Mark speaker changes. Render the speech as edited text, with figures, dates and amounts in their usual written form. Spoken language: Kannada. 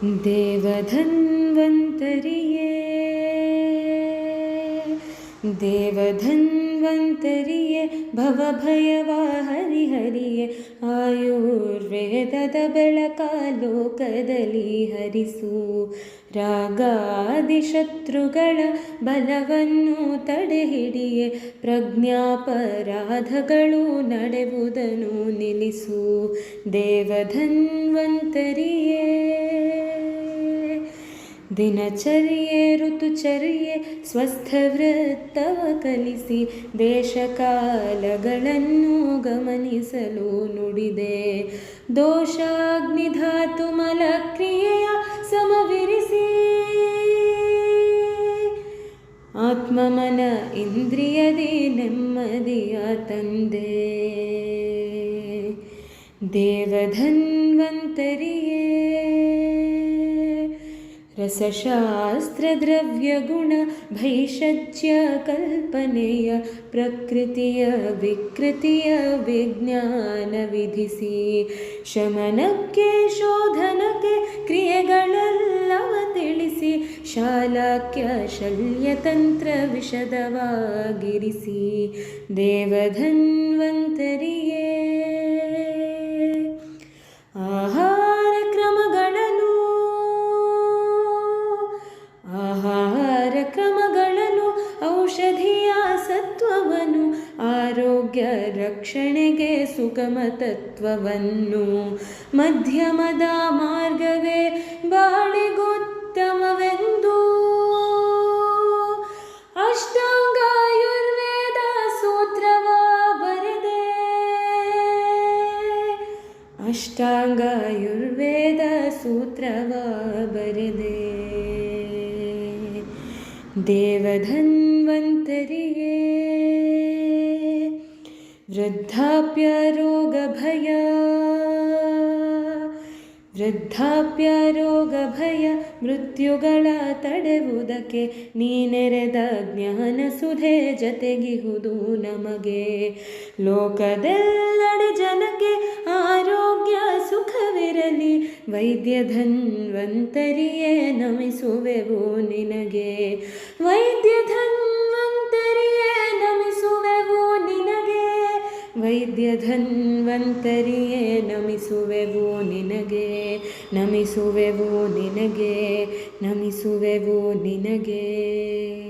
Speaker 1: ದೇವಧನ್ವಂತರಿಯೇ ದೇವಧನ್ವಂತರಿಯೇ ಭವಭಯವ ಹರಿಹರಿಯೇ ಆಯುರ್ವೇದದ ಬೆಳಕ ಲೋಕದಲ್ಲಿ ಹರಿಸು. ರಾಗಾದಿ ಶತ್ರುಗಳ ಬಲವನ್ನು ತಡೆಹಿಡಿಯೇ ಪ್ರಜ್ಞಾಪರಾಧಗಳು ನಡೆವುದನ್ನು ನಿಲ್ಲಿಸು. ದೇವಧನ್ವಂತರಿಯೇ ದಿನಚರ್ಯೆ ಋತುಚರ್ಯೆ ಸ್ವಸ್ಥವೃತ್ತವ ಕಲಿಸಿ ದೇಶಕಾಲಗಳನ್ನು ಗಮನಿಸಲು ನುಡಿದೆ. ದೋಷಾಗ್ನಿಧಾತು ಮಲಕ್ರಿಯೆಯ ಸಮವಿರಿಸಿ ಆತ್ಮಮನ ಇಂದ್ರಿಯದಿ ನೆಮ್ಮದಿಯ ತಂದೆ. ದೇವಧನ್ವಂತರಿಯೇ ರಸಶಾಸ್ತ್ರ ದ್ರವ್ಯಗುಣ ಭೈಷಜ್ಯ ಕಲ್ಪನೆಯ ಪ್ರಕೃತಿಯ ವಿಕೃತಿಯ ವಿಜ್ಞಾನ ವಿಧಿಸಿ ಶಮನಕ್ಕೆ ಶೋಧನಕ್ಕೆ ಕ್ರಿಯೆಗಳೆಲ್ಲವ ತಿಳಿಸಿ ಶಾಲಾಕ್ಯ ಶಲ್ಯತಂತ್ರ ವಿಶದವಾಗಿರಿಸಿ. ದೇವಧನ್ವಂತರಿಯೇ ಆಹಾರ ಕ್ರಮಗಳನ್ನು ಔಷಧಿಯ ಸತ್ವವನ್ನು ಆರೋಗ್ಯ ರಕ್ಷಣೆಗೆ ಸುಗಮ ತತ್ವವನ್ನು ಮಧ್ಯಮದ ಮಾರ್ಗವೇ ಬಾಳಿಗುತ್ತಮವೆಂದು ಅಷ್ಟಾಂಗಾಯುರ್ವೇದ ಸೂತ್ರವ ಬರೆದೆ. ಅಷ್ಟಾಂಗಾಯುರ್ವೇದ ಸೂತ್ರವ ಬರೆದೆ. ದೇವಧನ್ವಂತರಿಯೇ ವೃದ್ಧಾಪ್ಯ ರೋಗ ಭಯ ಮೃತ್ಯುಗಳ ತಡೆಯುವುದಕ್ಕೆ ನೀನೆರೆದ ಜ್ಞಾನ ಸುಧೆ ಜತೆಗಿಹುದು ನಮಗೆ. ಲೋಕದೆಲ್ಲಡೆ ಜನಕ್ಕೆ ಆರೋಗ್ಯ ಸುಖವಿರಲಿ ವೈದ್ಯ ಧನ್ವಂತರಿಯೇ ನಮಿಸುವೆವು ನಿನಗೆ. ವೈದ್ಯ ಧನ್ವಂತರಿಯೇ ನಮಿಸುವೆವು ನಿನಗೆ. ವೈದ್ಯ ಧನ್ವಂತರಿಯೇ ನಮಿಸುವೆವು ನಿನಗೆ. ನಮಿಸುವೆವು ನಿನಗೆ. ನಮಿಸುವೆವು ನಿನಗೆ.